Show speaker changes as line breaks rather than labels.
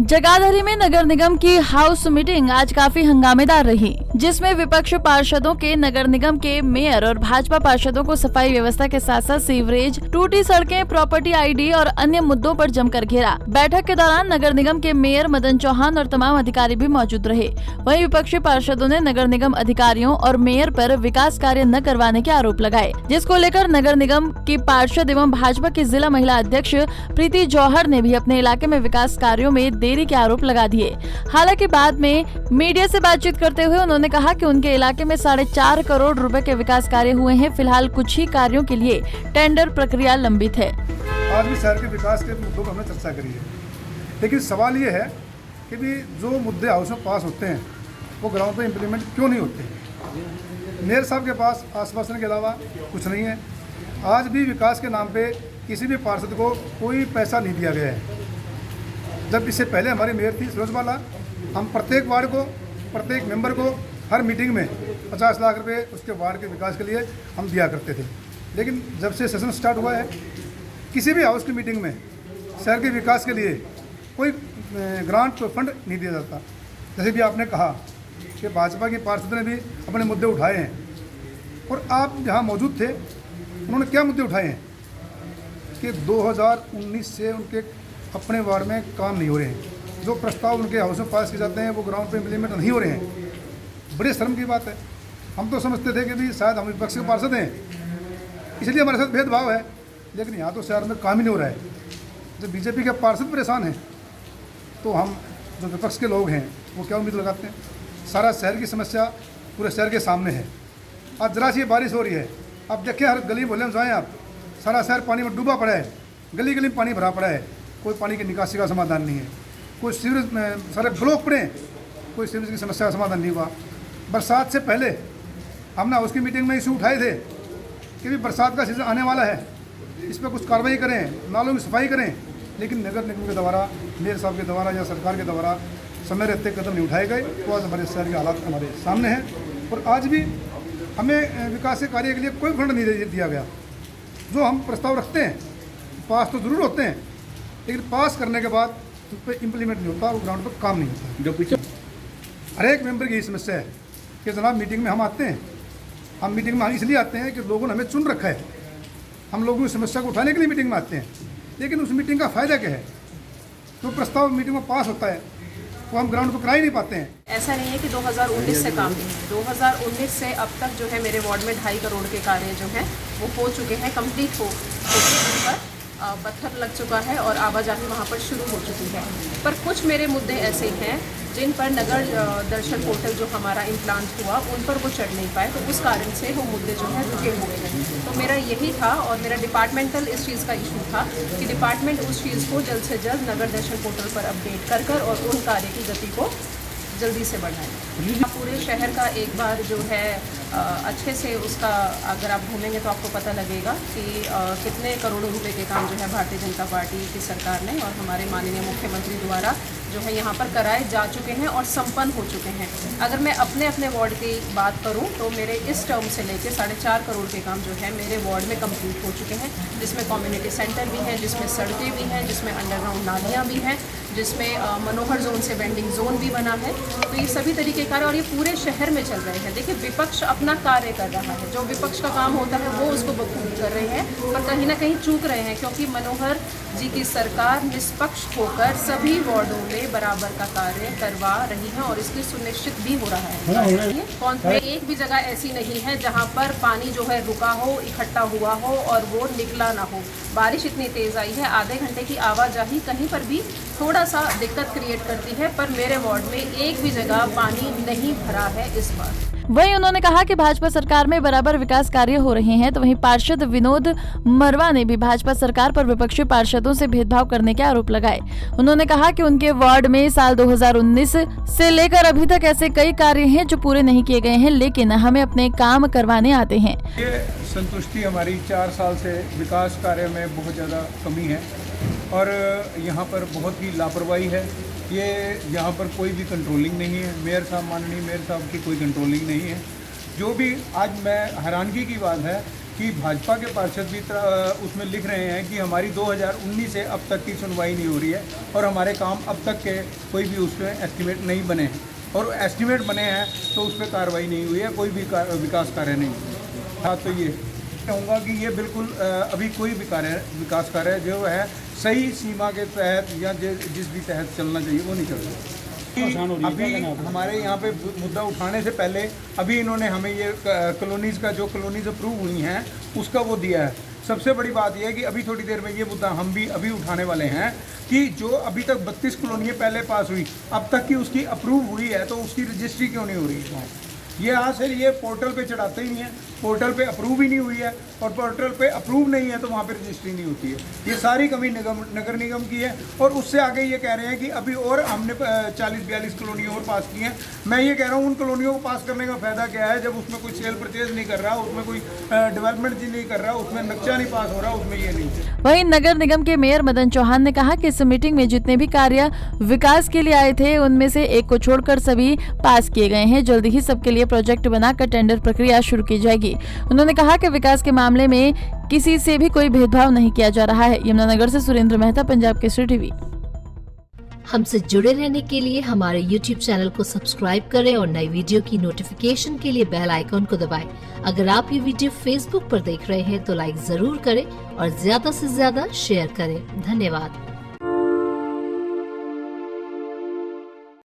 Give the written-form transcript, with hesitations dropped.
जगाधरी में नगर निगम की house meeting आज काफी हंगामेदार रही, जिसमें विपक्ष पार्षदों के नगर निगम के मेयर और भाजपा पार्षदों को सफाई व्यवस्था के साथ साथ सीवरेज, टूटी सड़कें, प्रॉपर्टी आईडी और अन्य मुद्दों पर जमकर घेरा। बैठक के दौरान नगर निगम के मेयर मदन चौहान और तमाम अधिकारी भी मौजूद रहे। वहीं विपक्षी पार्षदों ने नगर निगम अधिकारियों और मेयर पर विकास कार्य न करवाने के आरोप लगाए, जिसको लेकर नगर निगम की पार्षद एवं भाजपा की जिला महिला अध्यक्ष प्रीति जौहर ने भी अपने इलाके में विकास कार्यों में देरी के आरोप लगा दिए। हालांकि बाद में मीडिया से बातचीत करते हुए उन्होंने कहा कि उनके इलाके में 4.5 करोड़ रुपए के विकास कार्य हुए हैं। फिलहाल कुछ ही कार्यों के लिए टेंडर प्रक्रिया लंबित है।
आज भी शहर के विकास के मुद्दों पर हमने चर्चा करी है, लेकिन सवाल ये है कि भी जो मुद्दे हाउस में पास होते हैं वो ग्राउंड पे इम्प्लीमेंट क्यों नहीं होते। मेयर साहब के पास आश्वासन के अलावा कुछ नहीं है। आज भी विकास के नाम पे किसी भी पार्षद को कोई पैसा नहीं दिया गया है। जब इससे पहले हमारी मेयर थी फिरोजबाला, हम प्रत्येक वार्ड को, प्रत्येक मेंबर को हर मीटिंग में 50 लाख रुपए उसके वार्ड के विकास के लिए हम दिया करते थे। लेकिन जब से सेशन स्टार्ट हुआ है, किसी भी हाउस की मीटिंग में शहर के विकास के लिए कोई ग्रांट फंड नहीं दिया जाता। जैसे भी आपने कहा कि भाजपा के पार्षद ने भी अपने मुद्दे उठाए हैं, और आप जहाँ मौजूद थे उन्होंने क्या मुद्दे उठाए हैं कि 2019 से उनके अपने वार्ड में काम नहीं हो रहे हैं। जो प्रस्ताव उनके हाउस में पास किए जाते हैं वो ग्राउंड पे इम्प्लीमेंट नहीं हो रहे हैं। बड़े शर्म की बात है। हम तो समझते थे कि भी शायद हम विपक्ष के पार्षद हैं इसलिए हमारे साथ भेदभाव है, लेकिन यहाँ तो शहर में काम ही नहीं हो रहा है। जब बीजेपी के पार्षद परेशान हैं तो हम जो विपक्ष के लोग हैं वो क्या उम्मीद लगाते हैं। सारा शहर की समस्या पूरे शहर के सामने है। आज जरा सी बारिश हो रही है, आप देखिए हर गली मोहल्ले में जाएँ आप, सारा शहर पानी में डूबा पड़ा है, गली गली में पानी भरा पड़ा है। कोई पानी की निकासी का समाधान नहीं है, कोई सीवरेज में सारे ब्लॉक पड़े, कोई सीवरेज की समस्या का समाधान नहीं हुआ। बरसात से पहले हमने उसकी मीटिंग में इशू उठाए थे कि भी बरसात का सीजन आने वाला है, इस पर कुछ कार्रवाई करें, नालों की सफाई करें, लेकिन नगर निगम के द्वारा, मेयर साहब के द्वारा या सरकार के द्वारा समय रहते कदम नहीं उठाए गए। तो आज हमारे शहर के हालात हमारे सामने हैं, और आज भी हमें विकास के कार्य के लिए कोई फंड नहीं दिया गया। जो हम प्रस्ताव रखते हैं पास तो ज़रूर होते हैं, लेकिन पास करने के बाद उस पर इम्प्लीमेंट नहीं होता, वो ग्राउंड पर काम नहीं होता। जो पीछे हर एक मेंबर की यही समस्या है कि जनाब मीटिंग में हम आते हैं, हम मीटिंग में इसलिए आते हैं कि लोगों ने हमें चुन रखा है, हम लोगों की समस्या को उठाने के लिए मीटिंग में आते हैं, लेकिन उस मीटिंग का फ़ायदा क्या है। तो प्रस्ताव मीटिंग में पास होता है वो हम ग्राउंड पर करा ही नहीं पाते हैं।
ऐसा नहीं है कि 2019 से काम नहीं है। 2019 से अब तक जो है मेरे वार्ड में 2.5 करोड़ के कार्य जो हैं वो हो चुके हैं, कंप्लीट हो चुके हैं। पत्थर लग चुका है और आवाजाही वहाँ पर शुरू हो चुकी है। पर कुछ मेरे मुद्दे ऐसे हैं जिन पर नगर दर्शन पोर्टल जो हमारा इम्प्लांट हुआ उन पर वो चढ़ नहीं पाए, तो उस कारण से वो मुद्दे जो हैं रुके हुए हैं। तो मेरा यही था, और मेरा डिपार्टमेंटल इस चीज़ का इशू था कि डिपार्टमेंट उस चीज़ को जल्द से जल्द नगर दर्शन पोर्टल पर अपडेट कर और उन कार्य की गति को जल्दी से बढ़ाएं। पूरे शहर का एक बार जो है अच्छे से उसका अगर आप घूमेंगे तो आपको पता लगेगा कि कितने करोड़ों रुपए के काम जो है भारतीय जनता पार्टी की सरकार ने और हमारे माननीय मुख्यमंत्री द्वारा जो है यहाँ पर कराए जा चुके हैं और संपन्न हो चुके हैं। अगर मैं अपने वार्ड की बात करूँ तो मेरे इस टर्म से लेकर 4.5 करोड़ के काम जो है मेरे वार्ड में कंप्लीट हो चुके हैं, जिसमें कम्युनिटी सेंटर भी हैं, जिसमें सड़कें भी हैं, जिसमें अंडरग्राउंड नालियाँ भी हैं, जिसमें मनोहर जोन से वेंडिंग जोन भी बना है। तो ये सभी तरीके कार्य और ये पूरे शहर में चल रहे हैं। देखिए, विपक्ष अपना कार्य कर रहा है, जो विपक्ष का काम होता है वो उसको बखूबी कर रहे हैं, पर कहीं ना कहीं चूक रहे हैं, क्योंकि मनोहर जी की सरकार निष्पक्ष होकर सभी वार्डों में बराबर का कार्य करवा रही है और इसलिए सुनिश्चित भी हो रहा है। कौन एक भी जगह ऐसी नहीं है जहाँ पर पानी जो है रुका हो, इकट्ठा हुआ हो और वो निकला ना हो। बारिश इतनी तेज़ आई है, आधे घंटे की आवाजाही कहीं पर भी थोड़ा सा दिक्कत क्रिएट करती है, पर मेरे वार्ड में एक भी जगह पानी नहीं भरा है इस बार।
वहीं उन्होंने कहा कि भाजपा सरकार में बराबर विकास कार्य हो रहे हैं। तो वहीं पार्षद विनोद मरवा ने भी भाजपा सरकार पर विपक्षी पार्षदों से भेदभाव करने के आरोप लगाए। उन्होंने कहा कि उनके वार्ड में साल 2019 से लेकर अभी तक ऐसे कई कार्य हैं जो पूरे नहीं किए गए हैं, लेकिन हमें अपने काम करवाने आते हैं।
ये संतुष्टि हमारी 4 साल से विकास कार्य में बहुत ज़्यादा कमी है और यहाँ पर बहुत ही लापरवाही है। ये यहाँ पर कोई भी कंट्रोलिंग नहीं है। मेयर साहब, माननीय मेयर साहब की कोई कंट्रोलिंग नहीं है। जो भी आज मैं हैरानगी की बात है कि भाजपा के पार्षद भी उसमें लिख रहे हैं कि हमारी 2019 से अब तक की सुनवाई नहीं हो रही है और हमारे काम अब तक के कोई भी उसमें एस्टीमेट नहीं बने हैं, और एस्टीमेट बने हैं तो उस पर कार्रवाई नहीं हुई है, कोई भी विकास कार्य नहीं हुआ। हाँ, तो ये कहूँगा कि ये बिल्कुल अभी कोई भी विकास कार्य जो है सही सीमा के तहत या जिस भी तहत चलना चाहिए वो नहीं चल रहा। अभी हमारे यहाँ पे मुद्दा उठाने से पहले अभी इन्होंने हमें ये कॉलोनीज़ का जो कॉलोनीज़ अप्रूव हुई हैं उसका वो दिया है। सबसे बड़ी बात यह है कि अभी थोड़ी देर में ये मुद्दा हम भी अभी उठाने वाले हैं कि जो अभी तक 32 कॉलोनियाँ पहले पास हुई, अब तक की उसकी अप्रूव हुई है तो उसकी रजिस्ट्री क्यों नहीं हो रही है? ये यहाँ से ये पोर्टल पे चढ़ाते ही नहीं है, पोर्टल पे अप्रूव ही नहीं हुई है, और पोर्टल पे अप्रूव नहीं है तो वहाँ पे रजिस्ट्री नहीं होती है। ये सारी कमी नगर निगम की है। और उससे आगे ये कह रहे हैं कि अभी और हमने 40-42 कॉलोनी और पास की हैं। मैं ये कह रहा हूँ उन कॉलोनियों को पास करने का फ़ायदा क्या है जब उसमें कोई सेल परचेज नहीं कर रहा, उसमें कोई डेवलपमेंट नहीं कर रहा, उसमें नक्शा नहीं पास हो रहा, उसमें ये नहीं।
वहीं नगर निगम के मेयर मदन चौहान ने कहा कि इस मीटिंग में जितने भी कार्य विकास के लिए आए थे उनमें से एक को छोड़कर सभी पास किए गए हैं। जल्दी ही सबके लिए प्रोजेक्ट बनाकर टेंडर प्रक्रिया शुरू की जाएगी। उन्होंने कहा कि विकास के मामले में किसी से भी कोई भेदभाव नहीं किया जा रहा है। यमुनानगर से सुरेंद्र मेहता, पंजाब केसरी टीवी।
हमसे जुड़े रहने के लिए हमारे YouTube चैनल को सब्सक्राइब करें और नई वीडियो की नोटिफिकेशन के लिए बेल आइकॉन को दबाएं। अगर आप ये वीडियो Facebook पर देख रहे हैं तो लाइक जरूर करें और ज्यादा से ज्यादा शेयर करें। धन्यवाद।